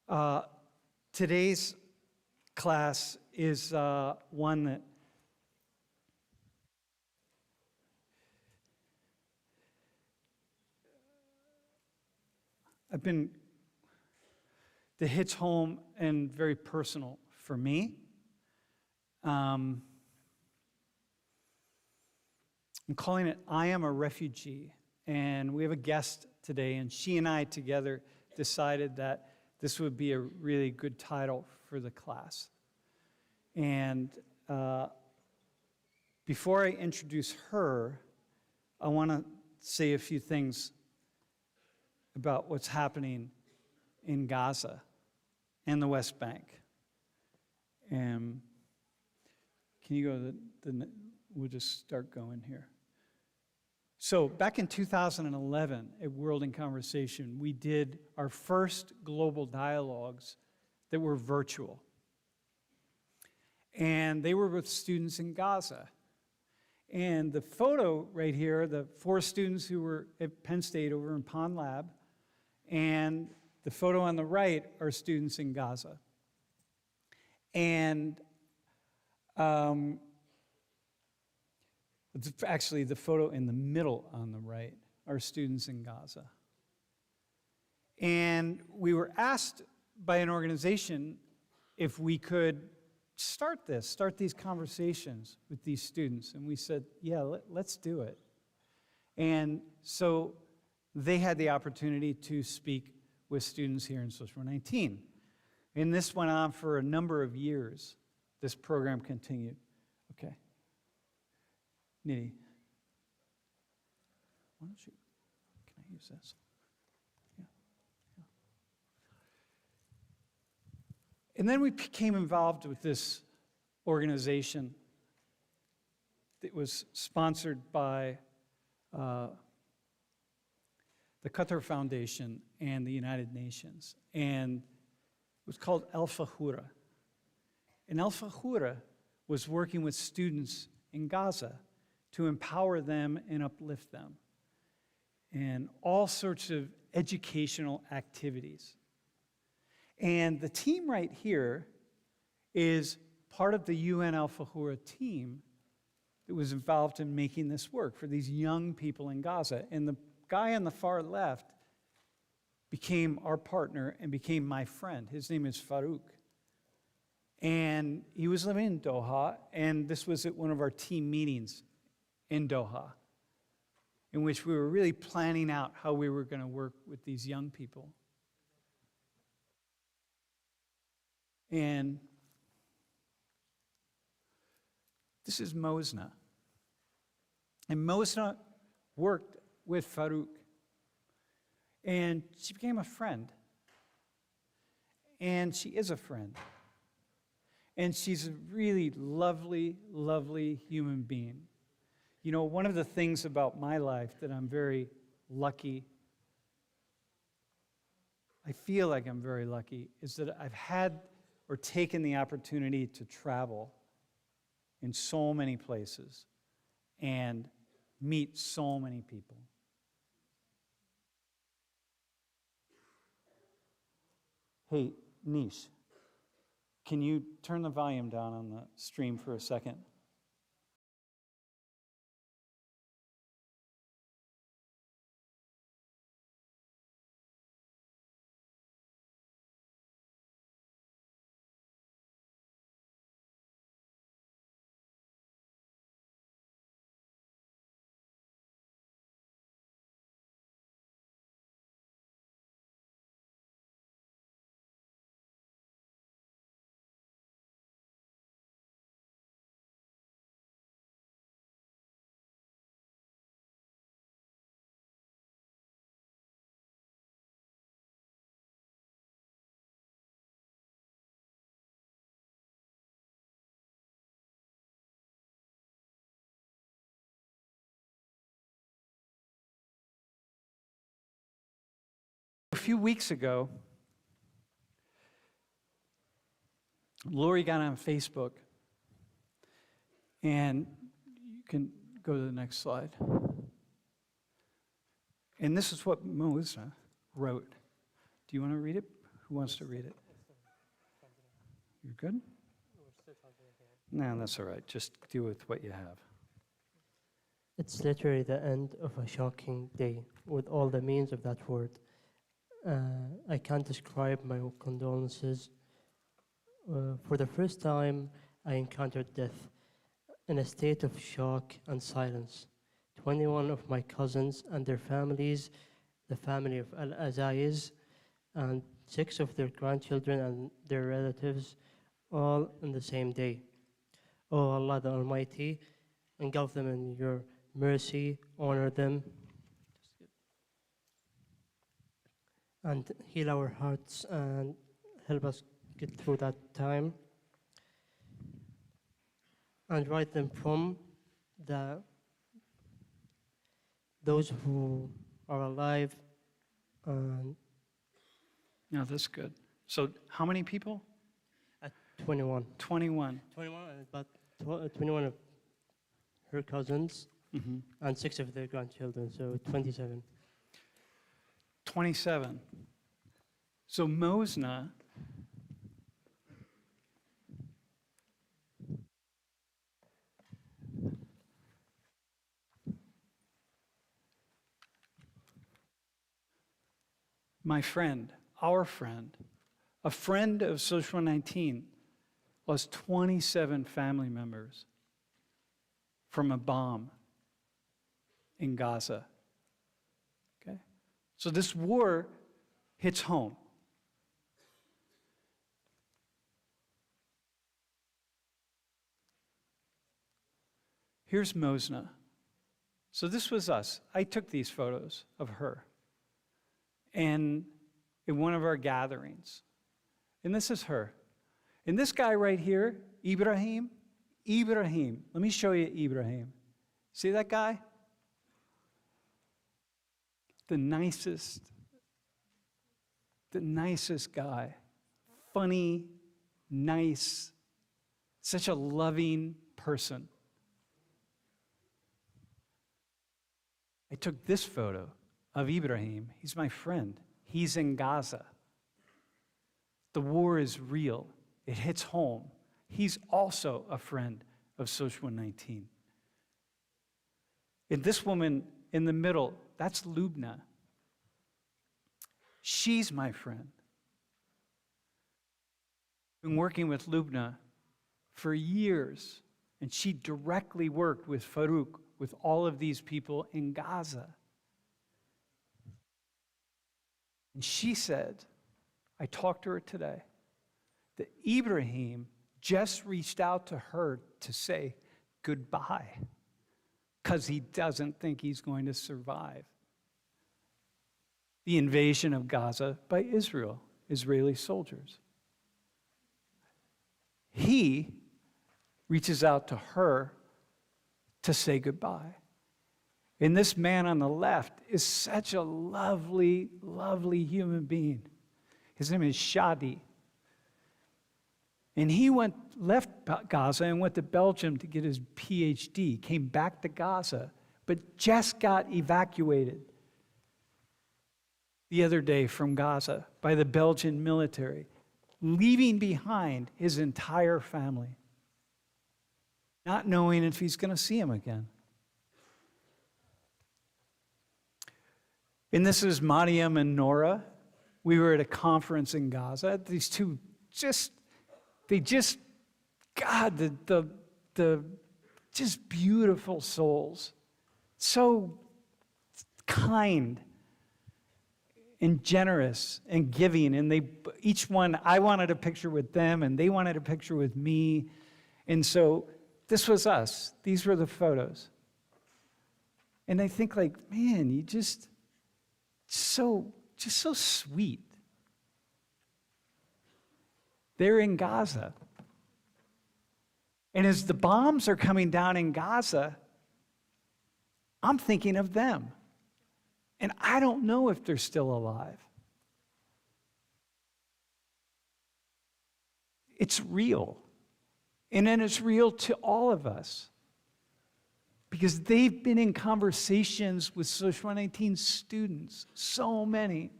Uh, Today's class is one that that hits home and very personal for me. I'm calling it I Am a Refugee. And we have a guest today, and she and I together decided that this would be a really good title for the class. And before I introduce her, I want to say a few things about what's happening in Gaza and the West Bank. And can you go to we'll just start going here. So back in 2011 at World in Conversation, we did our first global dialogues that were virtual. And they were with students in Gaza. And the photo right here, the 4 students who were at Penn State over in Pond Lab, and the photo on the right are students in Gaza. And actually, the photo in the middle on the right are students in Gaza. And we were asked by an organization if we could start these conversations with these students. And we said, yeah, let's do it. And so they had the opportunity to speak with students here in Social 19. And this went on for a number of years. This program continued. Okay. Nidhi, why don't you, can I use this? Yeah. And then we became involved with this organization that was sponsored by the Qatar Foundation and the United Nations. And it was called Al Fahura. And Al Fahura was working with students in Gaza to empower them and uplift them, and all sorts of educational activities. And the team right here is part of the UN Al Fahura team that was involved in making this work for these young people in Gaza. And the guy on the far left became our partner and became my friend. His name is Farouk. And he was living in Doha, and this was at one of our team meetings in Doha, in which we were really planning out how we were going to work with these young people. And this is Mosna. And Mosna worked with Farouk. And she became a friend. And she is a friend. And she's a really lovely, lovely human being. You know, one of the things about my life that I'm very lucky, I feel like I'm very lucky, is that I've had or taken the opportunity to travel in so many places and meet so many people. Hey, Nish, can you turn the volume down on the stream for a second? A few weeks ago, Lori got on Facebook, and you can go to the next slide. And this is what Melissa wrote. Do you want to read it? Who wants to read it? You're good? No, that's all right. Just deal with what you have. It's literally the end of a shocking day, with all the means of that word. I can't describe my condolences. For the first time, I encountered death in a state of shock and silence. 21 of my cousins and their families, the family of Al-Azayis, and 6 of their grandchildren and their relatives, all on the same day. Oh Allah the Almighty, engulf them in your mercy, honor them, and heal our hearts and help us get through that time. And write them from those who are alive. And No, that's good. So how many people? at 21. 21. 21, about 21 of her cousins Mm-hmm. and 6 of their grandchildren, so 27. 27. So Mosna, my friend, our friend, a friend of Social 19, lost 27 family members from a bomb in Gaza. Okay? So this war hits home. Here's Mosna. So this was us. I took these photos of her. And in one of our gatherings. And this is her. And this guy right here, Ibrahim, let me show you Ibrahim. See that guy? The nicest guy. Funny, nice, such a loving person. I took this photo of Ibrahim. He's my friend. He's in Gaza. The war is real. It hits home. He's also a friend of Social 19. And this woman in the middle, that's Lubna. She's my friend. Been working with Lubna for years, and she directly worked with Farouk, with all of these people in Gaza. And she said, I talked to her today, that Ibrahim just reached out to her to say goodbye because he doesn't think he's going to survive the invasion of Gaza by Israel, Israeli soldiers. He reaches out to her to say goodbye. And this man on the left is such a lovely, lovely human being. His name is Shadi. And he left Gaza and went to Belgium to get his PhD, came back to Gaza, but just got evacuated the other day from Gaza by the Belgian military, leaving behind his entire family, not knowing if he's going to see him again. And this is Mariam and Nora. We were at a conference in Gaza. These two God, the just beautiful souls. So kind and generous and giving. And they, each one, I wanted a picture with them and they wanted a picture with me. And so this was us. These were the photos. And I think like, man, you just so sweet. They're in Gaza. And as the bombs are coming down in Gaza, I'm thinking of them. And I don't know if they're still alive. It's real. And then it's real to all of us. Because they've been in conversations with Social 19 students, so many.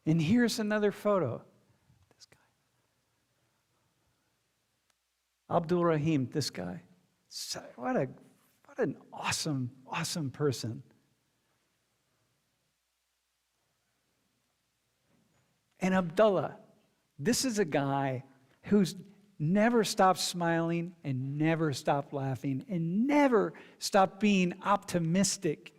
And here's another photo. This guy. Abdul Rahim, this guy. What an awesome, awesome person. And Abdullah, this is a guy who's never stopped smiling and never stopped laughing and never stopped being optimistic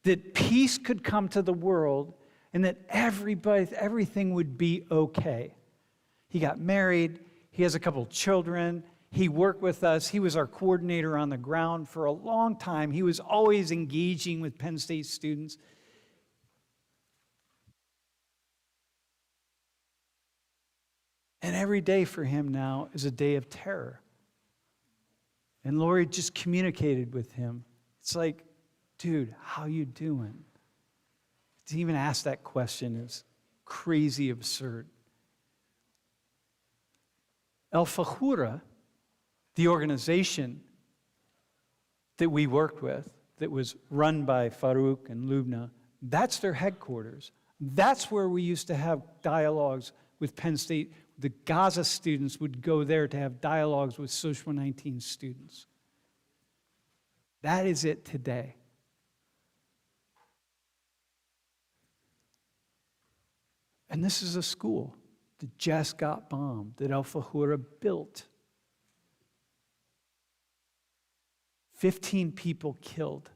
that peace could come to the world and that everything would be okay. He got married. He has a couple children. He worked with us. He was our coordinator on the ground for a long time. He was always engaging with Penn State students. And every day for him now is a day of terror. And Lori just communicated with him. It's like, dude, how you doing? To even ask that question is crazy absurd. Al-Fahura, the organization that we worked with, that was run by Farouk and Lubna, that's their headquarters. That's where we used to have dialogues with Penn State. The Gaza students would go there to have dialogues with Social 19 students. That is it today. And this is a school that just got bombed, that Al-Fahura built. 15 people killed.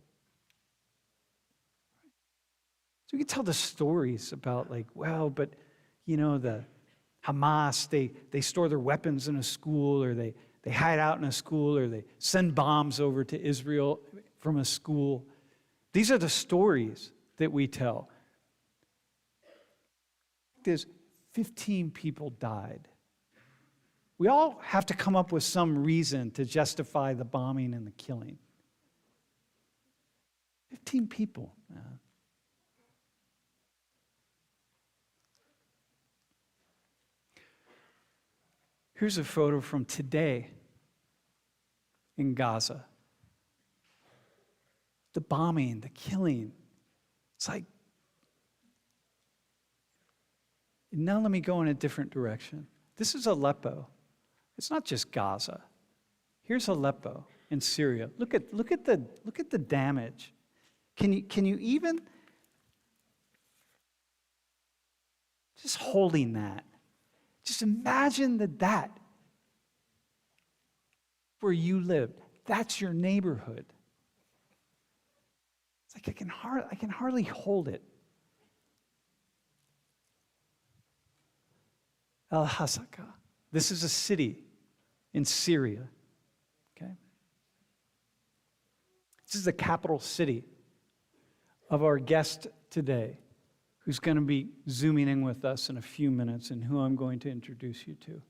So we can tell the stories about the Hamas, they store their weapons in a school, or they hide out in a school, or they send bombs over to Israel from a school. These are the stories that we tell. There's 15 people died. We all have to come up with some reason to justify the bombing and the killing. 15 people. Here's a photo from today in Gaza. The bombing, the killing. It's like, now let me go in a different direction. This is Aleppo. It's not just Gaza. Here's Aleppo in Syria. Look at the damage. Can you even just holding that? Just imagine that where you lived. That's your neighborhood. It's like I can hardly hold it. Al-Hasaka. This is a city in Syria. Okay? This is the capital city of our guest today, who's going to be zooming in with us in a few minutes and who I'm going to introduce you to.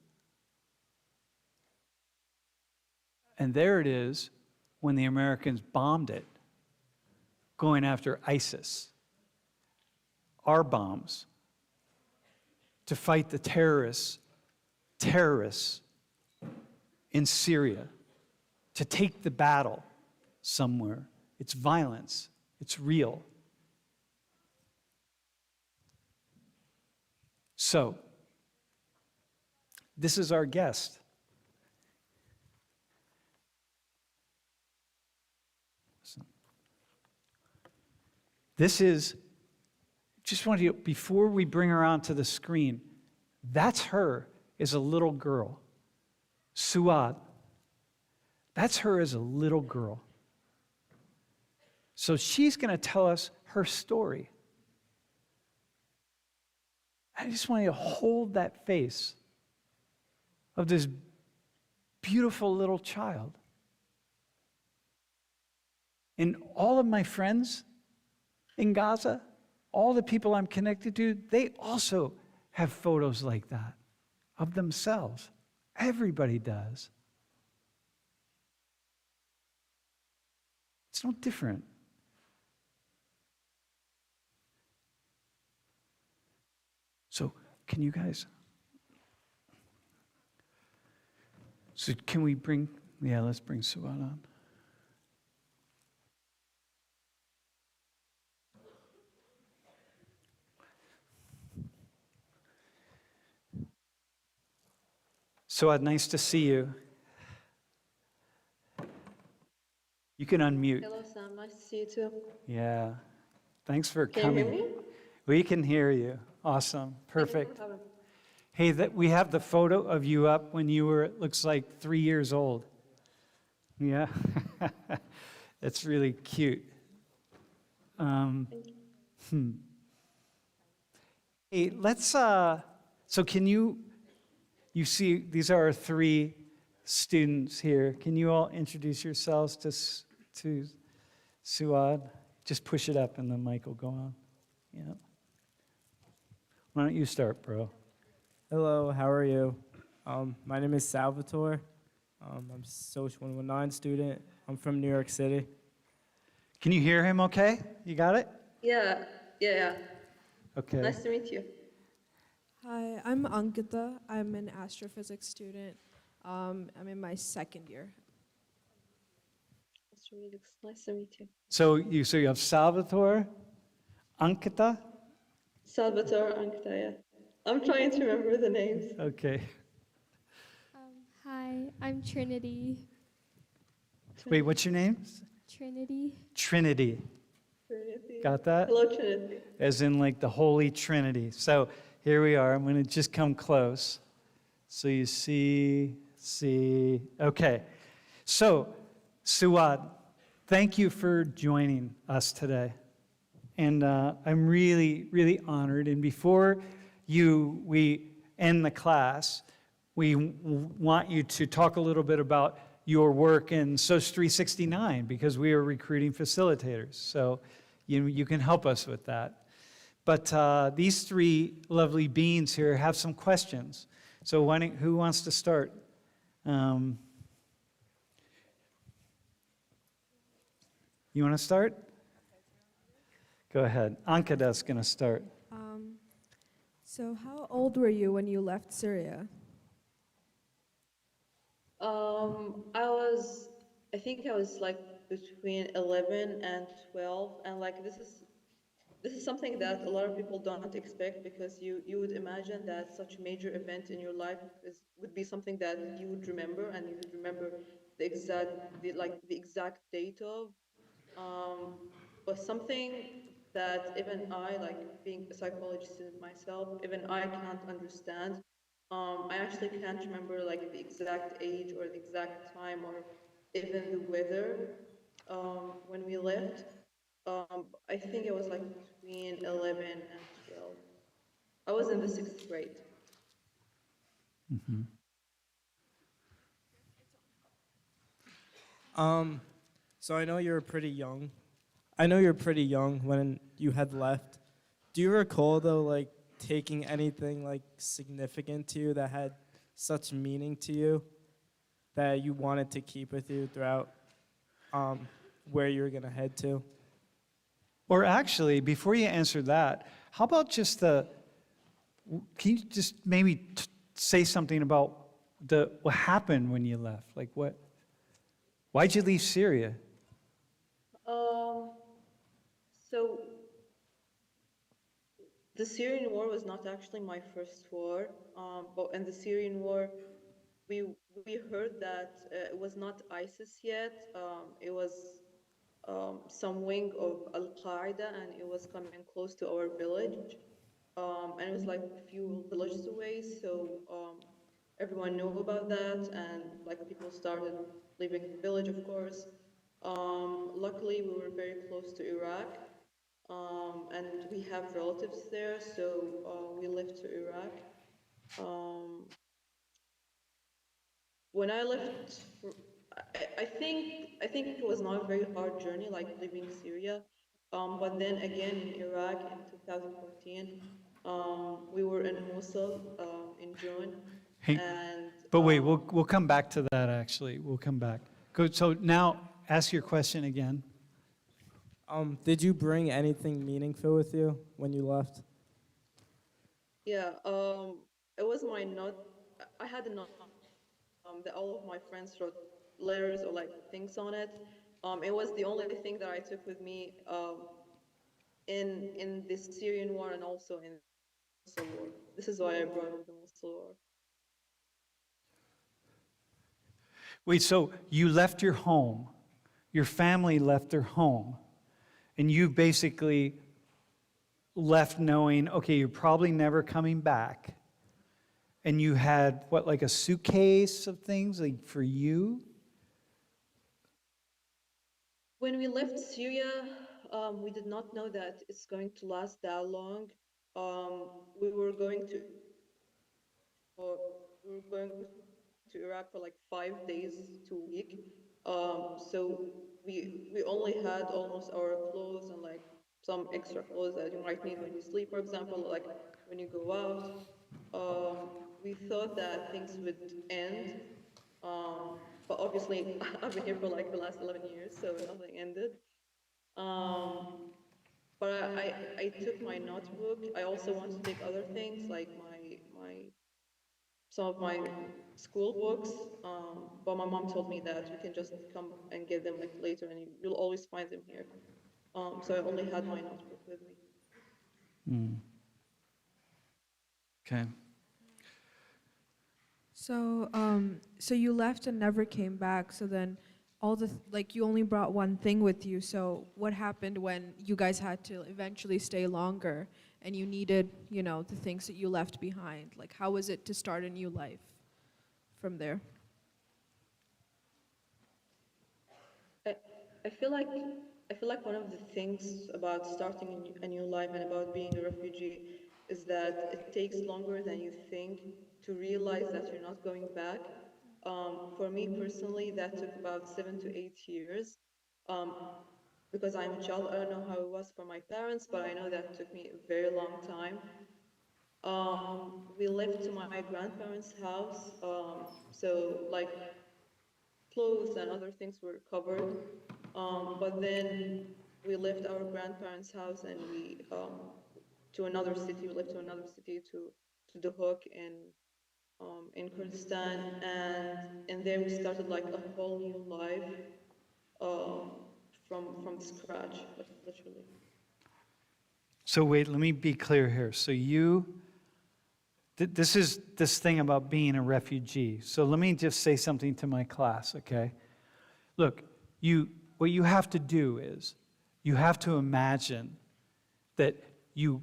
And there it is when the Americans bombed it, going after ISIS, our bombs, to fight the terrorists in Syria, to take the battle somewhere. It's violence. It's real. So, this is our guest. This is, just want you, before we bring her onto the screen, that's her as a little girl. Suad. That's her as a little girl. So she's going to tell us her story. I just want you to hold that face of this beautiful little child. And all of my friends in Gaza, all the people I'm connected to, they also have photos like that of themselves. Everybody does. It's no different. So, can you guys? So, can we bring? Yeah, let's bring Suad on. Suad, nice to see you. You can unmute. Hello, Sam. Nice to see you too. Yeah. Thanks for Can coming. you hear me? We can hear you. Awesome. Thank you for Perfect. having me. Hey, we have the photo of you up when you were, it looks like 3 years old. Yeah. It's really cute. Thank you. Hey, let's, so can you see, these are our 3 students here. Can you all introduce yourselves to Suad? Just push it up and the mic will go on. Yeah. Why don't you start, bro? Hello, how are you? My name is Salvatore. I'm a Social 119 student. I'm from New York City. Can you hear him okay? You got it? Yeah. Okay. Nice to meet you. Hi, I'm Ankita. I'm an astrophysics student. I'm in my second year. Nice to meet you. So you have Salvatore, Ankita? Salvatore Ankta, yeah. I'm trying to remember the names. Okay. Hi, I'm Trinity. Wait, what's your name? Trinity. Trinity. Trinity. Got that? Hello, Trinity. As in like the Holy Trinity. So here we are. I'm going to just come close. So you see. Okay. So, Suad, thank you for joining us today. And I'm really, really honored. And before we end the class, we want you to talk a little bit about your work in SOS 369 because we are recruiting facilitators. So you can help us with that. But these 3 lovely beings here have some questions. So who wants to start? You want to start? Go ahead. Ankita's going to start. So how old were you when you left Syria? I think I was like between 11 and 12, and like this is something that a lot of people don't expect because you would imagine that such a major event in your life would be something that you would remember and you would remember the exact date of. Um, but something that even I, like being a psychology student myself, even I can't understand. I actually can't remember like the exact age or the exact time or even the weather when we left. I think it was like between 11 and 12. I was in the 6th grade. So I know you were pretty young. I know you're pretty young when you had left. Do you recall though, like taking anything like significant to you that had such meaning to you that you wanted to keep with you throughout where you were gonna head to? Or actually, before you answer that, how about just can you just maybe say something about what happened when you left? Like why'd you leave Syria? So the Syrian war was not actually my first war, but in the Syrian war, we heard that it was not ISIS yet. It was some wing of Al Qaeda, and it was coming close to our village. And it was like a few villages away. So everyone knew about that, and like people started leaving the village, of course. Luckily, we were very close to Iraq, and we have relatives there, so we left to Iraq. Um, when I left, I think it was not a very hard journey, like leaving Syria. But then again in Iraq in 2014, we were in Mosul in June, Hey, and but wait, we'll come back to that actually. We'll come back. Good. So now ask your question again. Did you bring anything meaningful with you when you left? yeah, it was my note. I had a note that all of my friends wrote letters or like things on it. It was the only thing that I took with me in this Syrian war and also in the Mosul war. This is why I brought up the Mosul war. Wait, so you left your home, your family left their home, and you basically left knowing, okay, you're probably never coming back. And you had, what, like a suitcase of things like for you? When we left Syria, we did not know that it's going to last that long. We were going to uh, we were going to Iraq for like 5 days to a week. So we only had almost our clothes and like some extra clothes that you might need when you sleep, for example, like when you go out. We thought that things would end, but obviously I've been here for like the last 11 years, so nothing ended. Um, but I took my notebook. I also want to take other things like my some of my school books. But my mom told me that you can just come and get them like later, and you'll always find them here. So I only had my notebook with me. Okay. So, so you left and never came back. So then, all the like you only brought one thing with you. So what happened when you guys had to eventually stay longer and you needed, you know, the things that you left behind? Like, how was it to start a new life from there? I, I feel like I feel like one of the things about starting a new life and about being a refugee is that it takes longer than you think to realize that you're not going back. For me personally, that took about 7 to 8 years. Um, because I'm a child, I don't know how it was for my parents, but I know that took me a very long time. We left to my grandparents' house, so like clothes and other things were covered. But then we left our grandparents' house and we to another city. We left to another city to the Hook in Kurdistan, and there we started like a whole new life um, from scratch, like literally. So wait, let me be clear here. So this is this thing about being a refugee. So let me just say something to my class, okay? Look, what you have to do is you have to imagine that you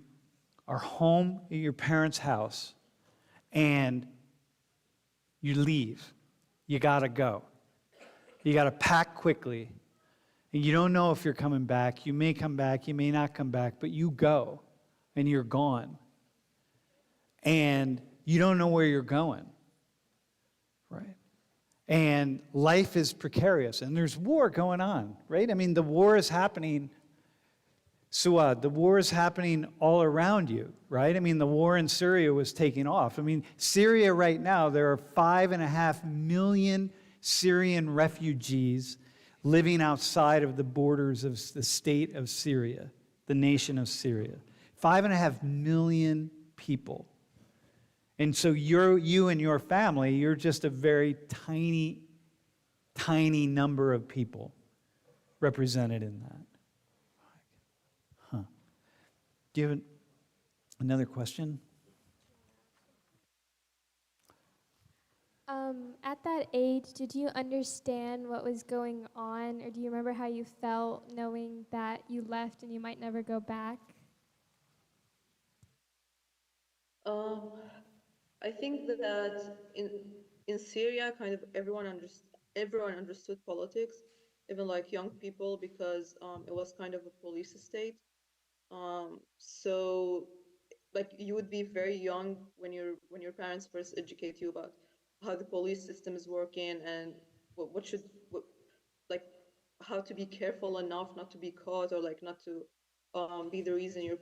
are home at your parents' house and you leave. You gotta go. You gotta pack quickly. And you don't know if you're coming back. You may come back, you may not come back, but you go and you're gone. And you don't know where you're going, right? And life is precarious, and there's war going on, right? I mean, the war is happening, Suad, the war is happening all around you, right? I mean, the war in Syria was taking off. I mean, Syria right now, there are 5.5 million Syrian refugees living outside of the borders of the state of Syria, the nation of Syria. 5.5 million people. And so you and your family, you're just a very tiny, tiny number of people represented in that. Huh. Do you have another question? At that age, did you understand what was going on, or do you remember how you felt knowing that you left and you might never go back? Um, I think that in Syria, kind of everyone understood politics, even like young people, because it was kind of a police state. So like you would be very young when your parents first educate you about how the police system is working and what should what, like how to be careful enough not to be caught or like not to be the reason your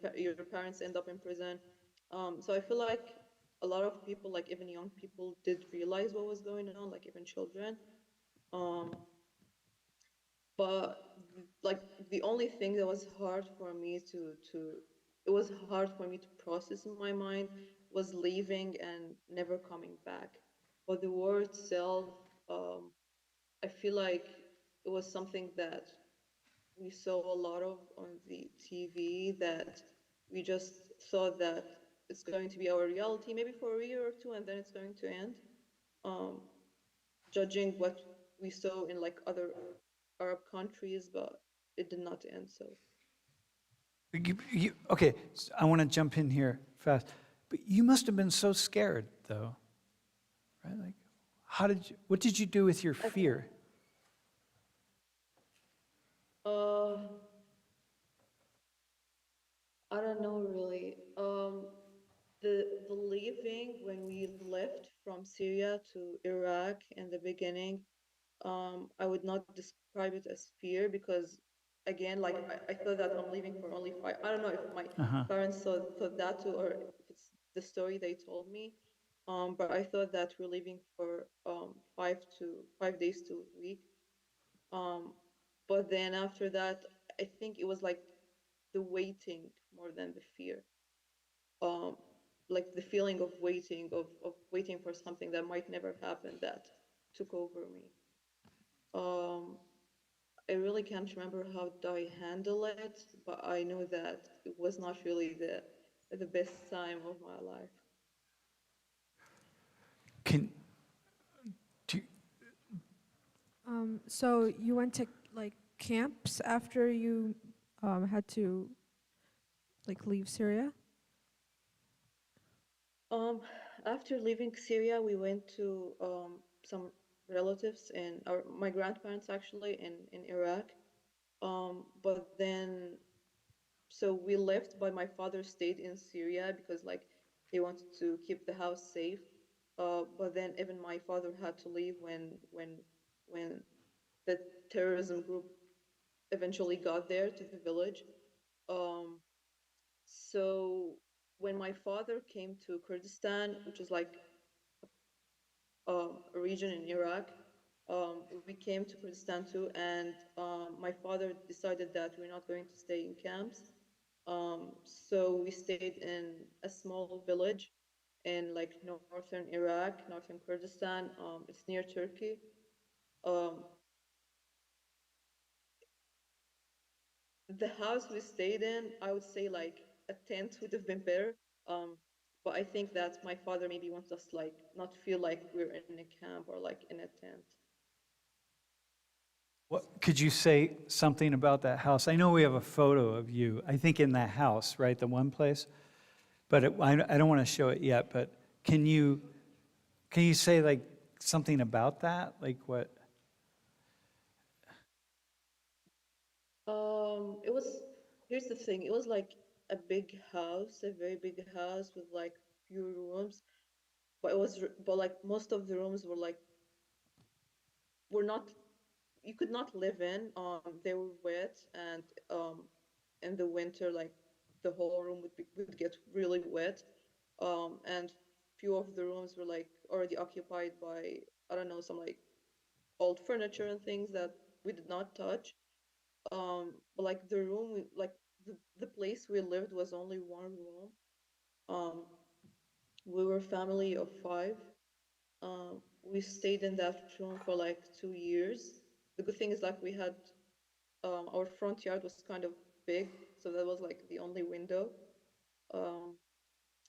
parents end up in prison. So I feel like a lot of people, like even young people, did realize what was going on, like even children. Um, but like the only thing that was hard for me to it was hard for me to process in my mind was leaving and never coming back. But the war itself, I feel like it was something that we saw a lot of on the TV that we just thought that it's going to be our reality maybe for a year or two and then it's going to end. Um, Judging we saw in like other Arab countries, but it did not end so. Okay, I want to jump in here fast. But you must have been so scared, though, right? Like, what did you do with your fear? Uh, I don't know really. The leaving when we left from Syria to Iraq in the beginning, I would not describe it as fear because, again, like I thought that I'm leaving for only five. I don't know if my Uh-huh. parents thought that too, or if it's the story they told me. But I thought that we're leaving for 5 days to a week. Um, but then after that, I think it was like the waiting more than the fear. Um, like the feeling of waiting for something that might never happen that took over me. Um, I really can't remember how I handle it, but I know that it was not really the best time of my life. Can do, So you went to like camps after you had to like leave Syria? Um, After leaving Syria, we went to some relatives and my grandparents actually in Iraq. But then so we left, but my father stayed in Syria because like he wanted to keep the house safe. But then even my father had to leave when the terrorism group eventually got there to the village. Um, so when my father came to Kurdistan, which is like a region in Iraq, we came to Kurdistan too, and my father decided that we're not going to stay in camps. So we stayed in a small village in like northern Iraq, northern Kurdistan. It's near Turkey. Um, the house we stayed in, I would say like a tent would have been better. Um, but I think that my father maybe wants us like not feel like we're in a camp or like in a tent. what could you say something about that house? I know we have a photo of you. I think in that house, right, the one place. But I don't want to show it yet. But can you say like something about that? Like what? It was, here's the thing, it was like a big house, a very big house with like few rooms, but but like most of the rooms were not, you could not live in. They were wet, and in the winter, like the whole room would get really wet. And few of the rooms were like already occupied by, I don't know, some like old furniture and things that we did not touch. But like the room, like the place we lived was only one room. Um, we were a family of five. We stayed in that room for like 2 years. The good thing is like we had our front yard was kind of big, so that was like the only window. Um,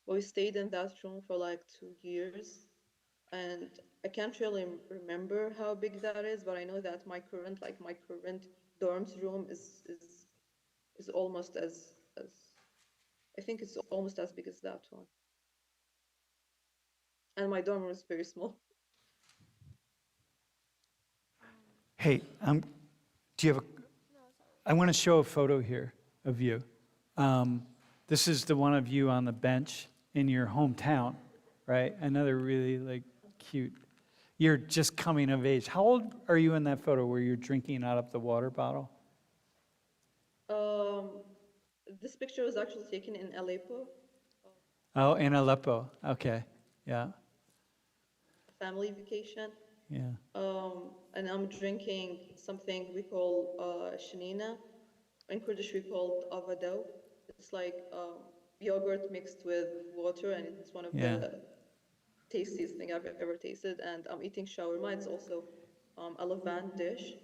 but we stayed in that room for like 2 years, and I can't really remember how big that is, but I know that my current dorm's room is almost as I think it's almost as big as that one. And my dorm room is very small. Hey, do you have a? I want to show a photo here of you. This is the one of you on the bench in your hometown, right? Another really like cute. You're just coming of age. How old are you in that photo where you're drinking out of the water bottle? Um, this picture was actually taken in Aleppo, Oh, in Aleppo. Okay. Yeah. family vacation. Yeah. And I'm drinking something we call shanina. In Kurdish, we call it avado. It's like yogurt mixed with water, and it's one of Yeah. the tastiest thing I've ever tasted. And I'm eating shawarma. It's also a Levant dish.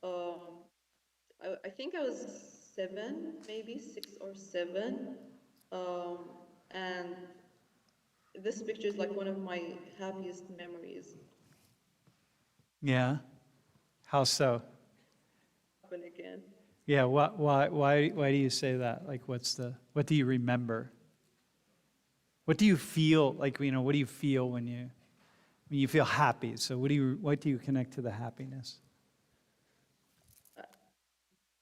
Um, I think I was seven, maybe 6 or 7. Um, and this picture is like one of my happiest memories. Yeah. How so? happen again. Yeah, why do you say that? Like, what do you remember? What do you feel, like, what do you feel when you feel happy? So what do you connect to the happiness? Uh,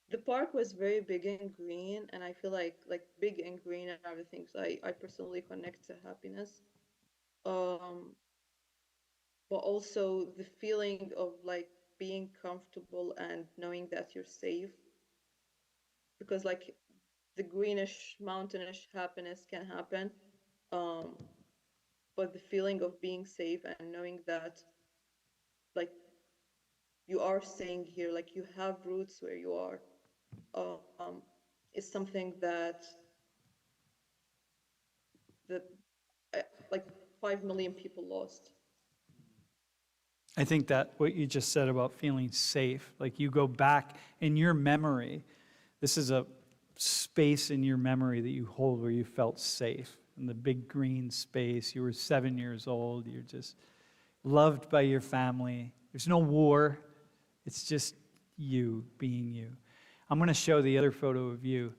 The park was very big and green, and I feel like big and green and everything. So I personally connect to happiness. Um, but also the feeling of like being comfortable and knowing that you're safe, because like the greenish, mountainish happiness can happen. Um, but the feeling of being safe and knowing that like you are staying here, like you have roots where you are, um, is something that like 5 million people lost. I think that what you just said about feeling safe, like you go back in your memory, this is a space in your memory that you hold where you felt safe. In the big green space, you were 7 years old, you're just loved by your family. There's no war, it's just you being you. I'm going to show the other photo of you.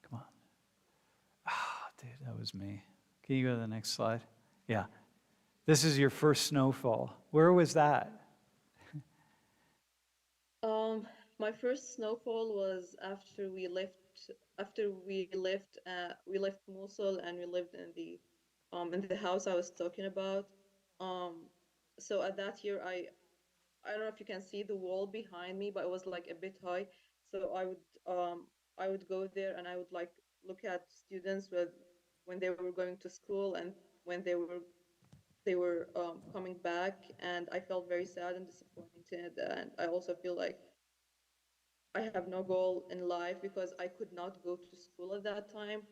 Come on. Ah, dude, that was me. Can you go to the next slide? Yeah. This is your first snowfall. Where was that? Um, my first snowfall was we left Mosul and we lived in the house I was talking about. Um, so at that year I don't know if you can see the wall behind me, but it was like a bit high. So I would go there and I would like look at students when they were going to school and when they were coming back, and I felt very sad and disappointed, and I also feel like I have no goal in life because I could not go to school at that time.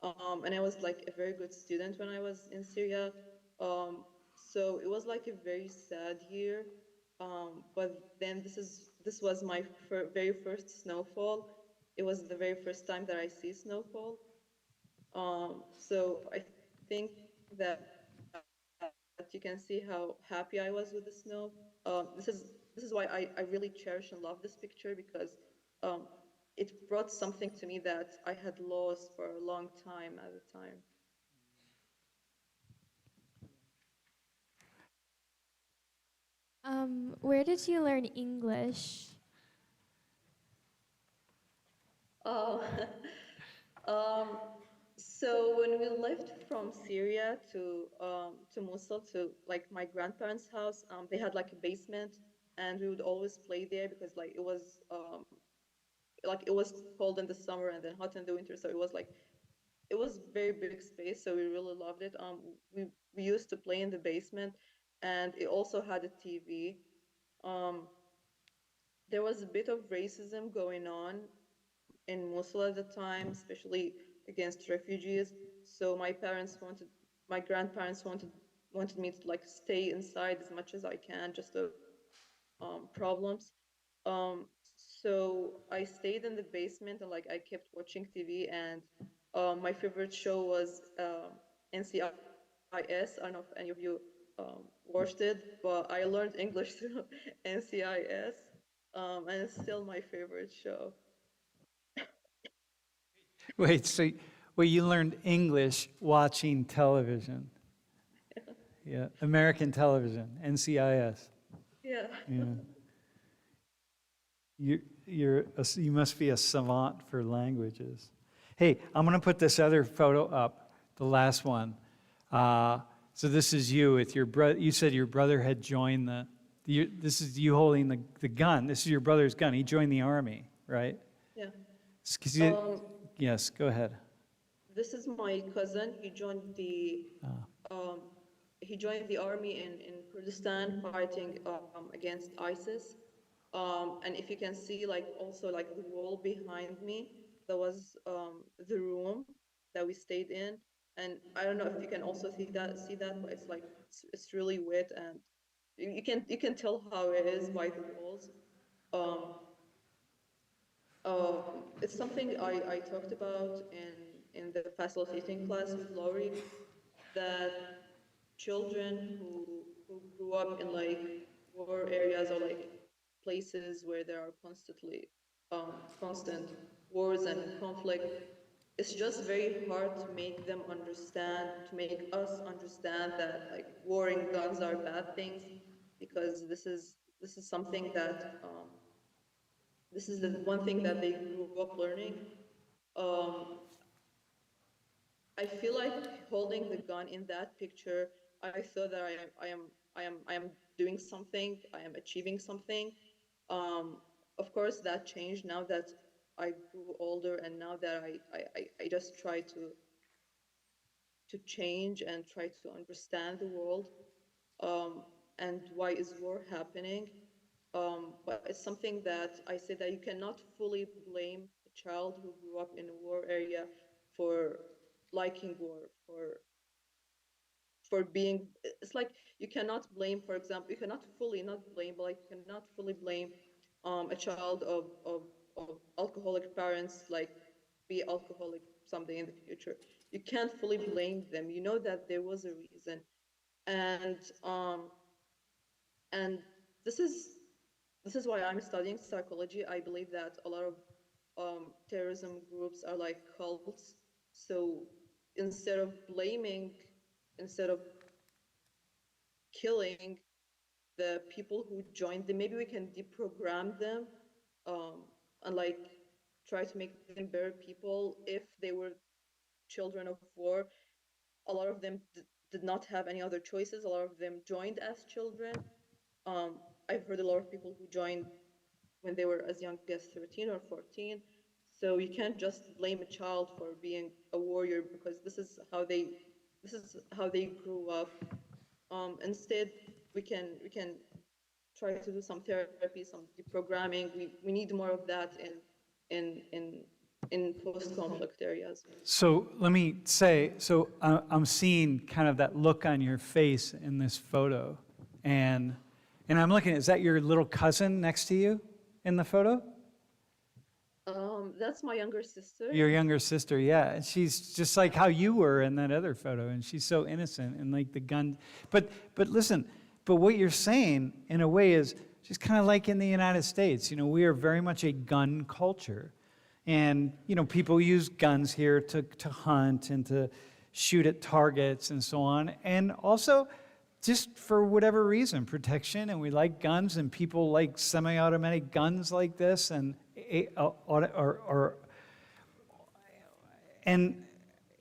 And I was like a very good student when I was in Syria. So it was like a very sad year. But then this was my very first snowfall. It was the very first time that I see snowfall. So I think that you can see how happy I was with the snow. This is why I really cherish and love this picture, because um, it brought something to me that I had lost for a long time at the time. Where did you learn English? Oh, um, so when we left from Syria to Mosul, to like my grandparents' house, they had like a basement, and we would always play there because like it was cold in the summer and then hot in the winter, so it was very big space, so we really loved it. We used to play in the basement, and it also had a TV. Um, there was a bit of racism going on in Mosul at the time, especially against refugees. So my grandparents wanted me to like stay inside as much as I can, just to problems. Um, so I stayed in the basement and like I kept watching TV, and my favorite show was NCIS. I don't know if any of you watched it, but I learned English through NCIS, and it's still my favorite show. Wait, so you learned English watching television. Yeah, American television, NCIS. Yeah. Yeah. You must be a savant for languages. Hey, I'm going to put this other photo up, the last one. So this is you with your brother. You said your brother had joined this is you holding the gun. This is your brother's gun. He joined the army, right? Yeah. 'Cause Um, yes, go ahead. this is my cousin. Ah. Um, he joined the army in Kurdistan fighting against ISIS. And if you can see, like also like the wall behind me, there was the room that we stayed in. And I don't know if you can also see that, but it's really wet, and you can tell how it is by the walls. Um, it's something I talked about in the facilitating class with Laurie, that children who grew up in like war areas or like places where there are constant wars and conflict, it's just very hard to make them understand, to make us understand that like warring guns are bad things, because this is something that this is the one thing that they grew up learning. Um, I feel like holding the gun in that picture, I thought that I am doing something, I am achieving something. Um, of course, that changed now that I grew older, and now that I just try to change and try to understand the world, um, and why is war happening. But it's something that I say that you cannot fully blame a child who grew up in a war area for liking war, for being. It's like you cannot blame, for example, you cannot fully not blame, but like you cannot fully blame a child of alcoholic parents, like be alcoholic someday in the future. You can't fully blame them. You know that there was a reason, and and this is this is why I'm studying psychology. I believe that a lot of terrorism groups are like cults. So instead of blaming, instead of killing the people who joined them, maybe we can deprogram them, um, and like try to make them better people. If they were children of war, a lot of them did not have any other choices. A lot of them joined as children. Um, I've heard a lot of people who joined when they were as young as 13 or 14. So you can't just blame a child for being a warrior because this is how they grew up. Instead, we can try to do some therapy, some deprogramming. We need more of that in in in post-conflict areas. So let me say, so I'm seeing kind of that look on your face in this photo, and I'm looking. Is that your little cousin next to you in the photo? That's my younger sister. Your younger sister, yeah. And she's just like how you were in that other photo, and she's so innocent and like the gun. But listen, but what you're saying in a way is just kind of like in the United States. You know, we are very much a gun culture. And, you know, people use guns here to hunt and to shoot at targets and so on. And also, just for whatever reason, protection, and we like guns, and people like semi-automatic guns like this, and and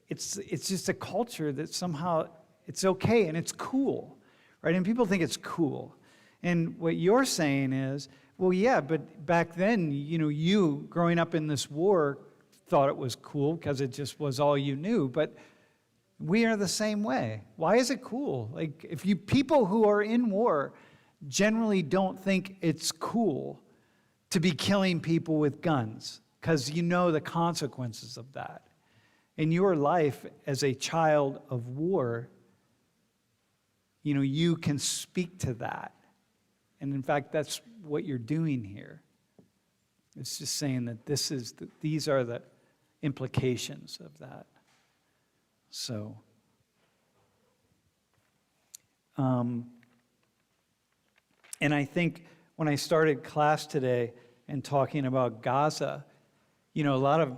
it's just a culture that somehow it's okay and it's cool, right? And people think it's cool. And what you're saying is, well, yeah, but back then, you know, you growing up in this war thought it was cool because it just was all you knew. But we are the same way. Why is it cool? Like, if you people who are in war generally don't think it's cool to be killing people with guns because you know the consequences of that. In your life as a child of war, you know, you can speak to that. And in fact, that's what you're doing here. It's just saying that these are the implications of that. So, and I think when I started class today and talking about Gaza, you know, a lot of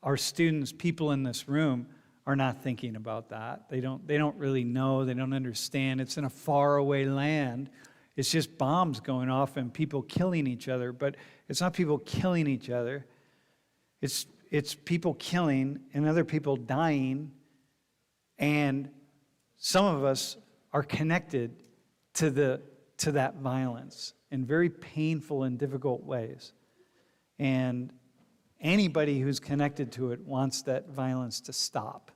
our students, people in this room, are not thinking about that. They don't really know. They don't understand. It's in a faraway land. It's just bombs going off and people killing each other. But it's not people killing each other. It's people killing and other people dying. And some of us are connected to that violence in very painful and difficult ways. And anybody who's connected to it wants that violence to stop.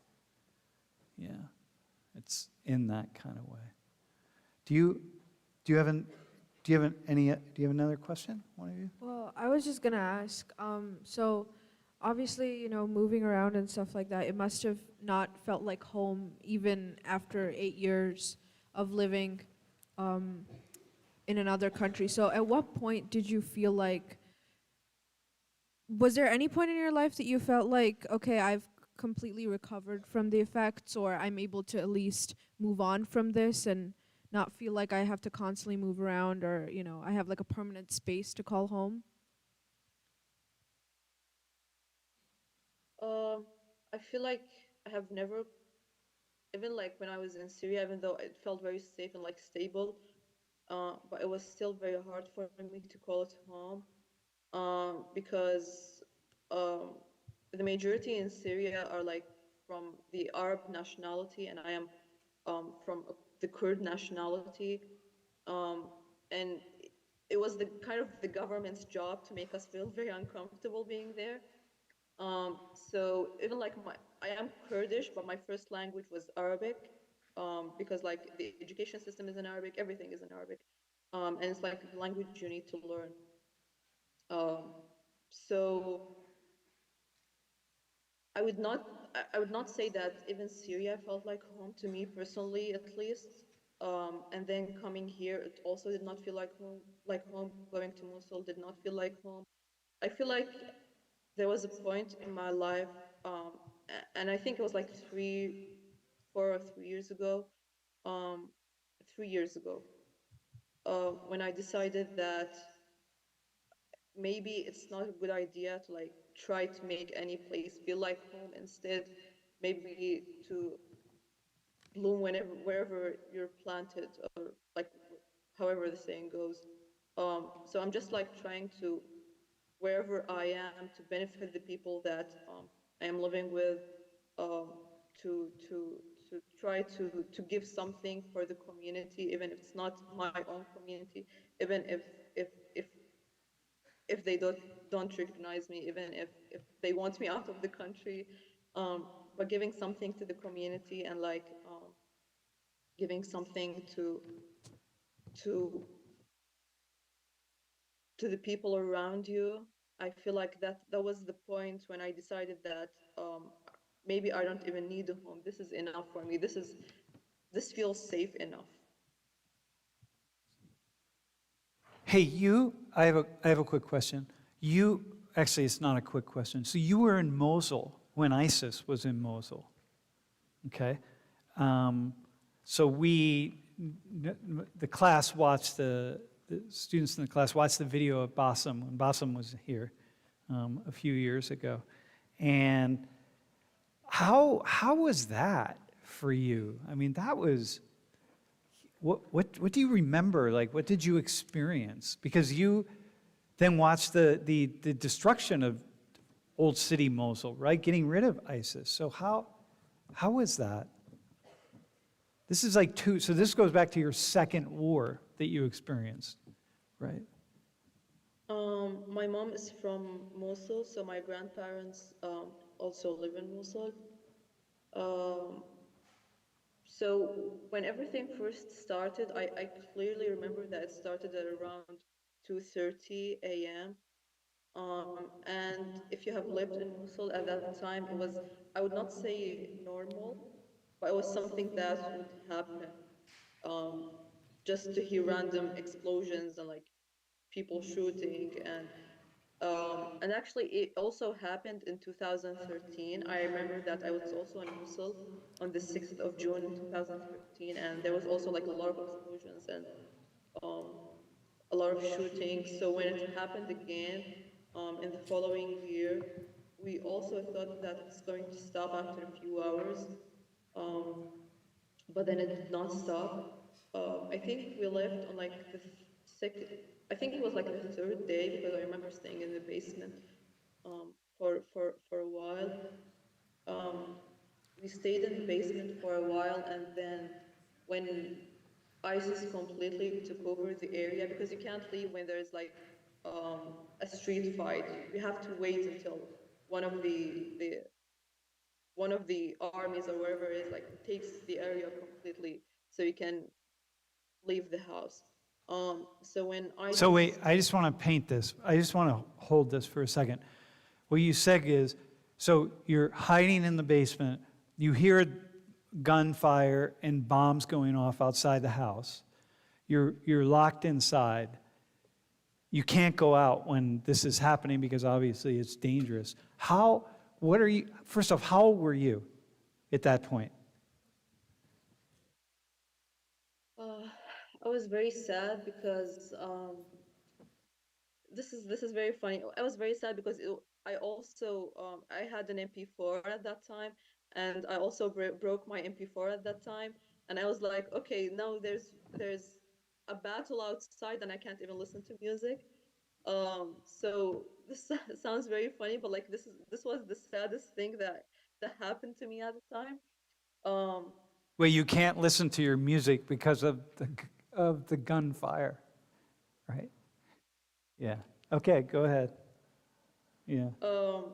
Yeah, it's in that kind of way. Do you have another question, one of you? Well, I was just gonna ask. So, obviously, you know, moving around and stuff like that, it must have not felt like home even after 8 years of living in another country. So, at what point did you feel like? Was there any point in your life that you felt like, okay, I've completely recovered from the effects, or I'm able to at least move on from this and not feel like I have to constantly move around, or, you know, I have like a permanent space to call home? Um, I feel like I have never, even like when I was in Syria, even though it felt very safe and like stable, but it was still very hard for me to call it home, because um, the majority in Syria are like from the Arab nationality, and I am from the Kurd nationality, um, and it was the kind of the government's job to make us feel very uncomfortable being there. So even like I am Kurdish, but my first language was Arabic, because like the education system is in Arabic, everything is in Arabic, and it's like the language you need to learn. Um, so I would not say that even Syria felt like home to me personally, at least. And then coming here, it also did not feel like home. Like home, going to Mosul did not feel like home. I feel like there was a point in my life, um, and I think it was like 3 or 4 years ago, um, 3 years ago, when I decided that maybe it's not a good idea to like try to make any place feel like home. Instead, maybe to bloom wherever you're planted, or like however the saying goes. So I'm just like trying to, wherever I am, to benefit the people that I am living with, um, to try to give something for the community, even if it's not my own community, even if if if they don't recognize me, even if they want me out of the country, but giving something to the community, and like giving something to to the people around you. I feel like that was the point when I decided that maybe I don't even need a home. This is enough for me. This feels safe enough. Hey, I have a quick question. Actually, it's not a quick question. So you were in Mosul when ISIS was in Mosul, okay? Um, so the class watched the students in the class watched the video of Bassem when Bassem was here a few years ago. And how was that for you? I mean, that was, what do you remember? Like, what did you experience? Because you then watched the destruction of old city Mosul, right? Getting rid of ISIS. So how was that? This is like so this goes back to your second war that you experienced, right? My mom is from Mosul, so my grandparents also live in Mosul. Um, so when everything first started, I clearly remember that it started at around 2:30 a.m. And if you have lived in Mosul at that time, it was, I would not say normal, but it was something that would happen. Um, just to hear random explosions and like people shooting, and actually it also happened in 2013. I remember that I was also in Mosul on the 6th of June in 2013, and there was also like a lot of explosions and um, a lot of shootings. So when it happened again in the following year, we also thought that it's going to stop after a few hours, um, but then it did not stop. I think we left on like the second. I think it was like the third day, because I remember staying in the basement for a while. Um, we stayed in the basement for a while, and then when ISIS completely took over the area, because you can't leave when there's like a street fight. You have to wait until one of the one of the armies or wherever it is like takes the area completely, so you can leave the house. So when So ISIS, wait, I just want to paint this. I just want to hold this for a second. What you said is, so you're hiding in the basement, you hear gunfire and bombs going off outside the house. You're locked inside. You can't go out when this is happening because obviously it's dangerous. First off, how old were you at that point? uh, I was very sad because this is very funny. I was very sad because I also I had an MP4 at that time, and I also broke my MP4 at that time, and I was like, okay, now there's a battle outside, and I can't even listen to music. So this sounds very funny, but like this was the saddest thing that happened to me at the time. Um, Well, you can't listen to your music because of the gunfire, right? Yeah. Okay, go ahead. Yeah. um,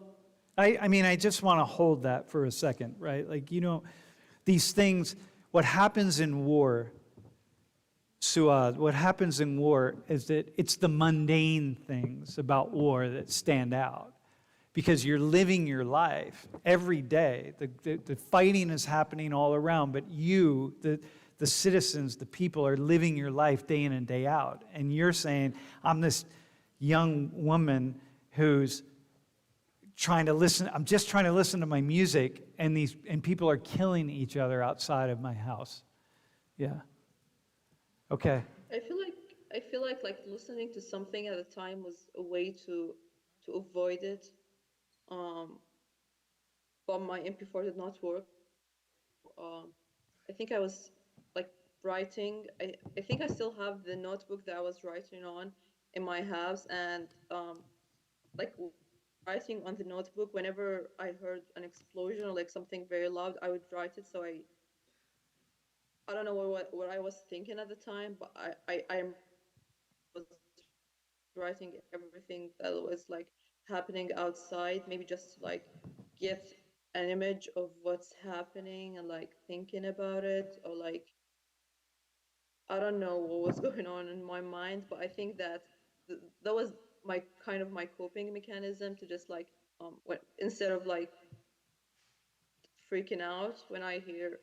I mean, I just want to hold that for a second, right? Like, these things, what happens in war, Suad, what happens in war is that it's the mundane things about war that stand out because you're living your life every day. The fighting is happening all around, but you, the citizens, the people are living your life day in and day out. And you're saying, I'm this young woman who's I'm just trying to listen to my music, and people are killing each other outside of my house. Yeah. Okay. I feel like listening to something at a time was a way to avoid it. Um, but my MP4 did not work. Um, I think I was like writing. I think I still have the notebook that I was writing on in my house, and like writing on the notebook. Whenever I heard an explosion or like something very loud, I would write it. So I don't know what I was thinking at the time, but I was writing everything that was like happening outside, maybe just to like get an image of what's happening and like thinking about it, or like I don't know what was going on in my mind, but I think that that was my kind of my coping mechanism to just like instead of like freaking out when I hear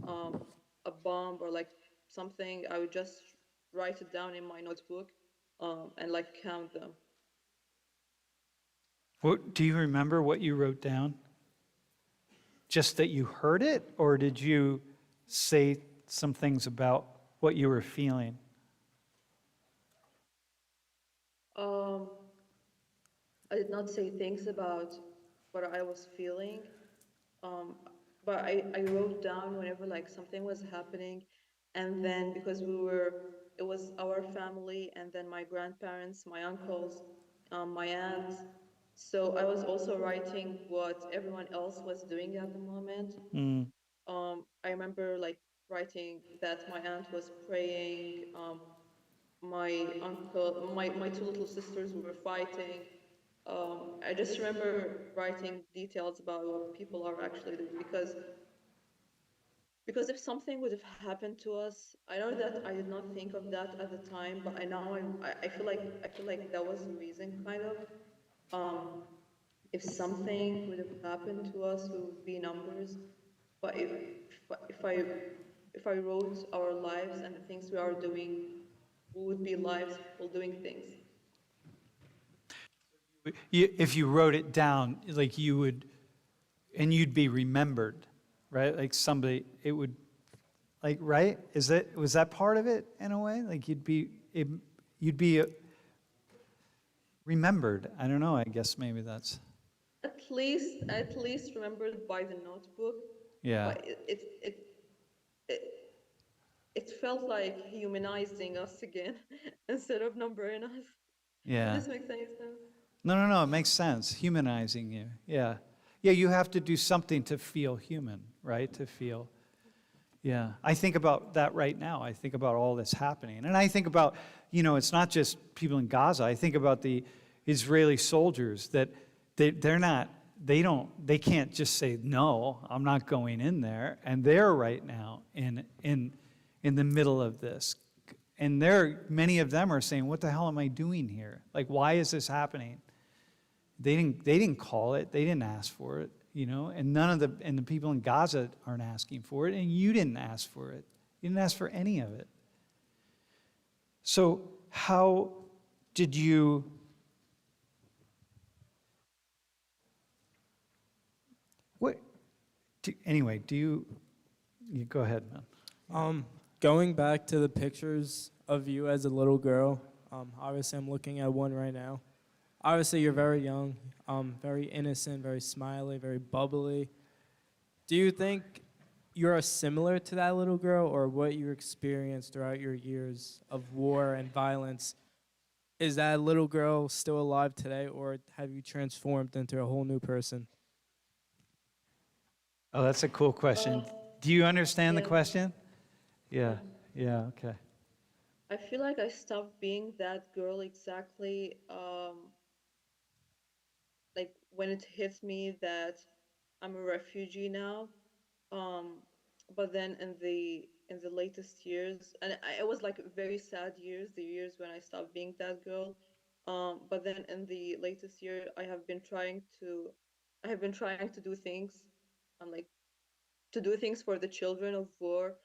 um a bomb or like something, I would just write it down in my notebook and like count them. Do you remember what you wrote down? Just that you heard it, or did you say some things about what you were feeling? Um, I did not say things about what I was feeling, um, but I wrote down whenever like something was happening, and then because it was our family, and then my grandparents, my uncles, my aunts. So I was also writing what everyone else was doing at the moment. Mm, I remember like writing that my aunt was praying. My uncle, my two little sisters were fighting. I just remember writing details about what people are actually doing because if something would have happened to us, I know that I did not think of that at the time, but I now I feel like that was the reason kind of. Um, if something would have happened to us, we would be numbers. But if I if I wrote our lives and the things we are doing, we would be lives, people doing things. if you wrote it down, like you would, and you'd be remembered, right? Like somebody, it would, like, right? Was that part of it in a way? Like you'd be remembered. I don't know. I guess maybe that's, At least remembered by the notebook. yeah, But it, it felt like humanizing us again instead of numbering us. If yeah. this makes any sense. No. It makes sense. Humanizing you. Yeah. Yeah, you have to do something to feel human, right? To feel. Yeah. I think about that right now. I think about all that's happening. And I think about, it's not just people in Gaza. I think about the Israeli soldiers that they can't just say, no, I'm not going in there. And they're right now in the middle of this. And many of them are saying, what the hell am I doing here? Like, why is this happening? They didn't call it. They didn't ask for it, and the people in Gaza aren't asking for it, and you didn't ask for it. You didn't ask for any of it. So how did you, anyway, you go ahead, man. Going back to the pictures of you as a little girl, obviously I'm looking at one right now. Obviously you're very young, very innocent, very smiley, very bubbly. Do you think you're similar to that little girl, or what you experienced throughout your years of war and violence? Is that little girl still alive today, or have you transformed into a whole new person? Oh, that's a cool question. Do you understand the Yeah. question? Yeah, yeah, okay. I feel like I stopped being that girl exactly, like when it hit me that I'm a refugee now. Um, but then in the latest years, and it was like very sad years, the years when I stopped being that girl. But then in the latest year, I have been trying to do things, like to do things for the children of war,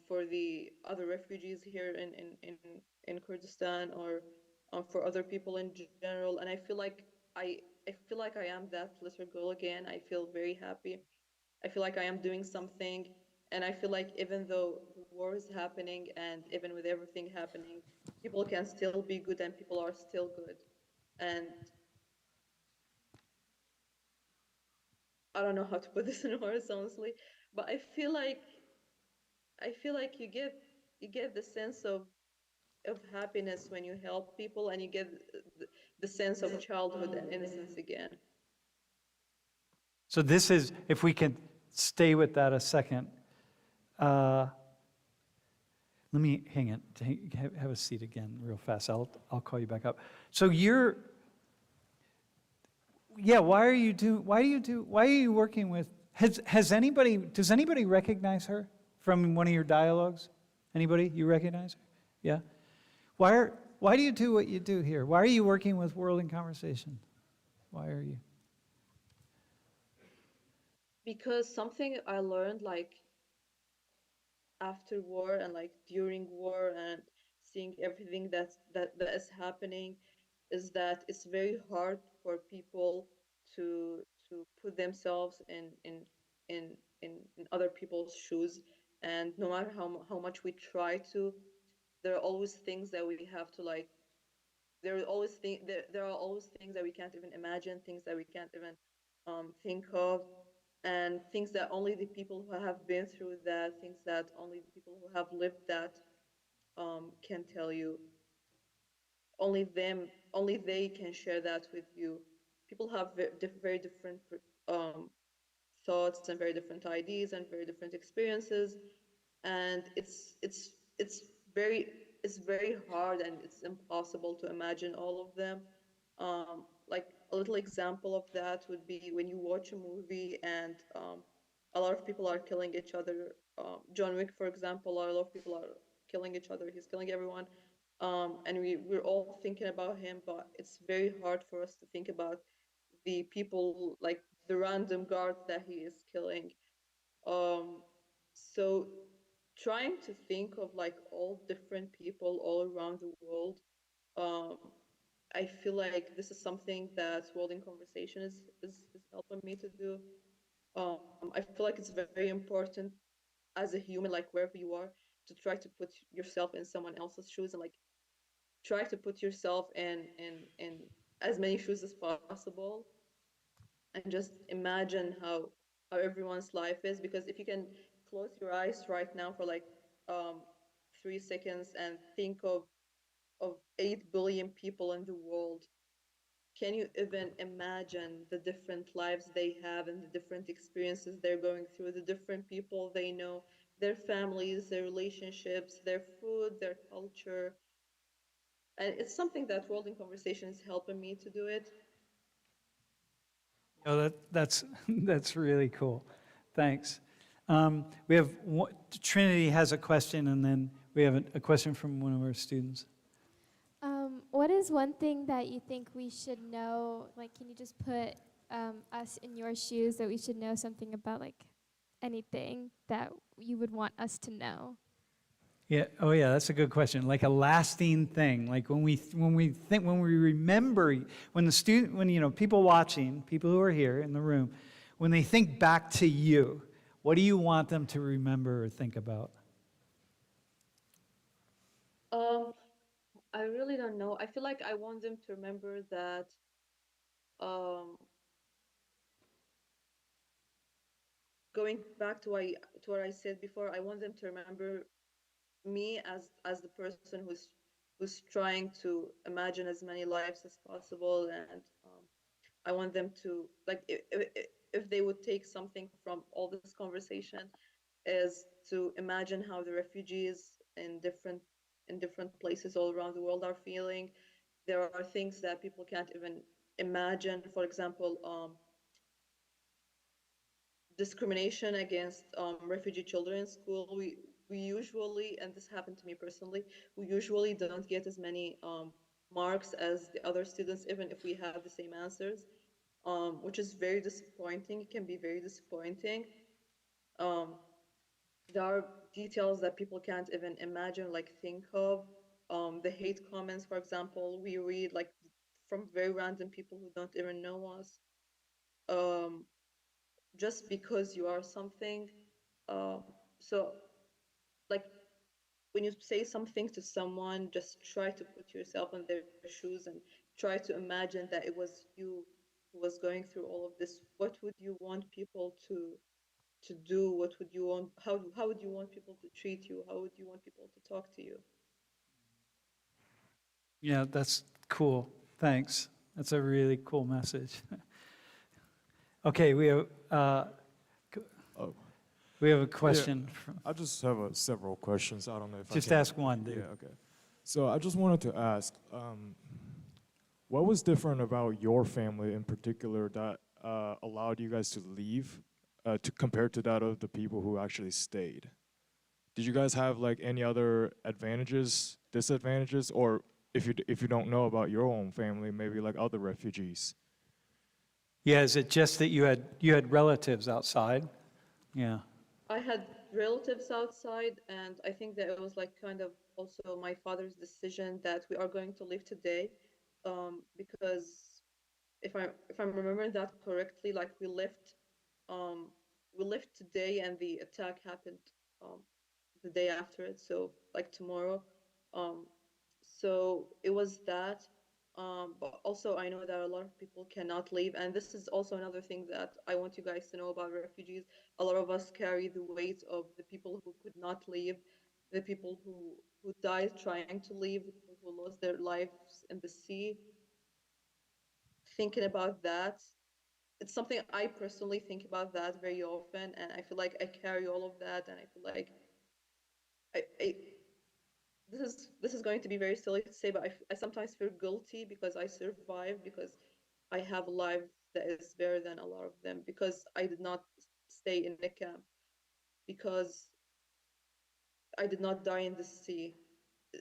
for the other refugees here in Kurdistan, or for other people in general. And I I feel like I am that little girl again. I feel very happy. I feel like I am doing something, and I feel like even though the war is happening, and even with everything happening, people can still be good, and people are still good. And I don't know how to put this in words, honestly, but I feel like you get the sense of happiness when you help people, and you get the sense of childhood and innocence again. So this is, if we can stay with that a second. Let me hang it. Have a seat again, real fast. I'll call you back up. So you're, yeah. Why are you working with? Does anybody recognize her from one of your dialogues? Anybody you recognize her? Yeah. Why do you do what you do here? Why are you working with World in Conversation? Why are you? Because something I learned, like after war and like during war, and seeing everything that is happening, is that it's very hard for people to put themselves in in other people's shoes. And no matter how much we try to, there are always things that we have to like there are always things that we can't even imagine, things that we can't even think of, and things that only the people who have been through that, things that only the people who have lived that can tell you. Only they can share that with you. People have very different thoughts and very different ideas and very different experiences, and it's very it's very hard, and it's impossible to imagine all of them. Like a little example of that would be when you watch a movie, and a lot of people are killing each other. John Wick, for example, a lot of people are killing each other. He's killing everyone, and we're all thinking about him, but it's very hard for us to think about the people, like the random guards that he is killing. Um, so trying to think of like all different people all around the world, um, I feel like this is something that World in Conversation is helping me to do. Um, I feel like it's very important as a human, like wherever you are, to try to put yourself in someone else's shoes, and like try to put yourself in as many shoes as possible, and just imagine how everyone's life is. Because if you can close your eyes right now for like um 3 seconds and think of 8 billion people in the world, can you even imagine the different lives they have, and the different experiences they're going through, the different people they know, their families, their relationships, their food, their culture? And it's something that World in Conversation is helping me to do it. Oh, that's that's really cool. Thanks. We have Trinity has a question, and then we have a question from one of our students. What is one thing that you think we should know? Like, can you just put us in your shoes, that we should know something about, like, anything that you would want us to know? Yeah. Oh, yeah. That's a good question. Like a lasting thing. Like when we remember, when people watching, people who are here in the room, when they think back to you, what do you want them to remember or think about? I really don't know. I feel like I want them to remember that um, going back to what I said before, I want them to remember me as the person who's trying to imagine as many lives as possible, and I want them to like if they would take something from all this conversation is to imagine how the refugees in different places all around the world are feeling. There are things that people can't even imagine. For example, discrimination against refugee children in school. We usually, and this happened to me personally, we usually don't get as many marks as the other students, even if we have the same answers, which is very disappointing. It can be very disappointing. Um, there are details that people can't even imagine, like think of. The hate comments, for example, we read like from very random people who don't even know us. Um, just because you are something. Um, so, like, when you say something to someone, just try to put yourself in their shoes and try to imagine that it was you who was going through all of this. What would you want people to do? What would you want? How would you want people to treat you? How would you want people to talk to you? Yeah, that's cool. Thanks. That's a really cool message. Okay, Oh, we have a question. I just have several questions. I don't know if I Just can. ask one, dude. Yeah, okay. So I just wanted to ask, what was different about your family in particular that allowed you guys to leave, to compared to that of the people who actually stayed? Did you guys have like any other advantages, disadvantages, or if you don't know about your own family, maybe like other refugees? Yeah, is it just that you had relatives outside? Yeah. I had relatives outside, and I think that it was like kind of also my father's decision that we are going to leave today, because if I'm remembering that correctly, like um, we left today, and the attack happened um, the day after it, so like tomorrow. Um, so it was that. But also, I know that a lot of people cannot leave, and this is also another thing that I want you guys to know about refugees. A lot of us carry the weight of the people who could not leave, the people who died trying to leave, the people who lost their lives in the sea. Thinking about that, it's something I personally think about that very often, and I feel like I carry all of that, and I feel like I this is going to be very silly to say, but I sometimes feel guilty because I survived, because I have a life that is better than a lot of them, because I did not stay in a camp, because I did not die in the sea.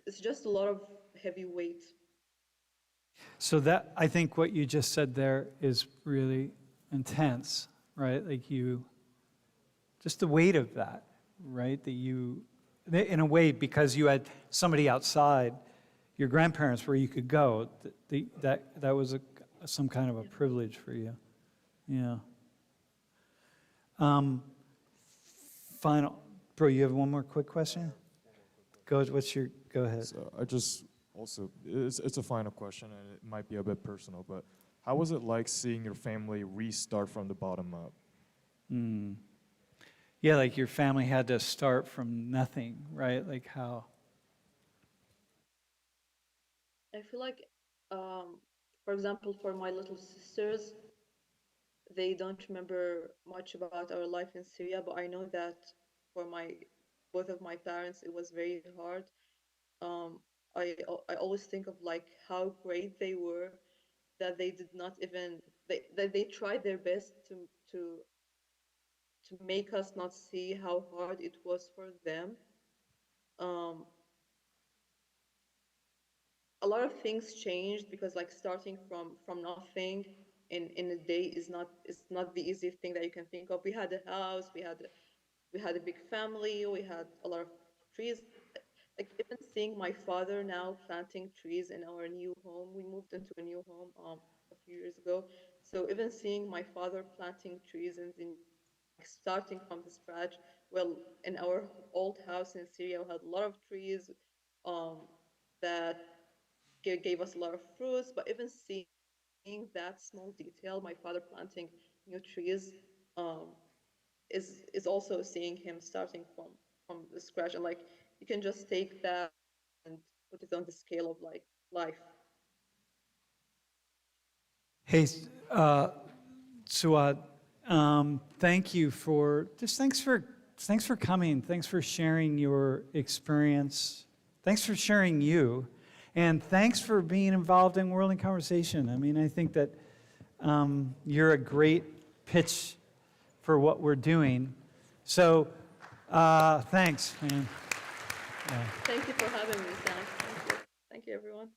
It's just a lot of heavy weight. So that, I think what you just said there is really intense, right? Like just the weight of that, right? That you, in a way, because you had somebody outside, your grandparents, where you could go, that was some kind of a privilege for you. Yeah. Um, Final, bro, you have one more quick question? Go ahead. So I just also, it's a final question and it might be a bit personal, but how was it like seeing your family restart from the bottom up? Mm. Yeah, like your family had to start from nothing, right? Like how? I feel like, um, for example, for my little sisters, they don't remember much about our life in Syria, but I know that for my both of my parents, it was very hard. Um, I always think of like how great they were, that they did not even that they tried their best to make us not see how hard it was for them. Um, a lot of things changed, because like starting from nothing in a day is not the easiest thing that you can think of. We had a house, we had a big family, we had a lot of trees. Like even seeing my father now planting trees in our new home, we moved into a new home a few years ago. So even seeing my father planting trees in the new home, like starting from the scratch. Well, in our old house in Syria, we had a lot of trees um, that gave us a lot of fruits, but even seeing that small detail, my father planting new trees, um, is also seeing him starting from the scratch, and like you can just take that and put it on the scale of like life. Hey, Suad, thank you for just thanks for coming. Thanks for sharing your experience. Thanks for sharing you, and thanks for being involved in World in Conversation. I mean, I think that you're a great pitch for what we're doing. So, thanks, man. Yeah. Thank you for having me, Sam. Thank you. Thank you, everyone.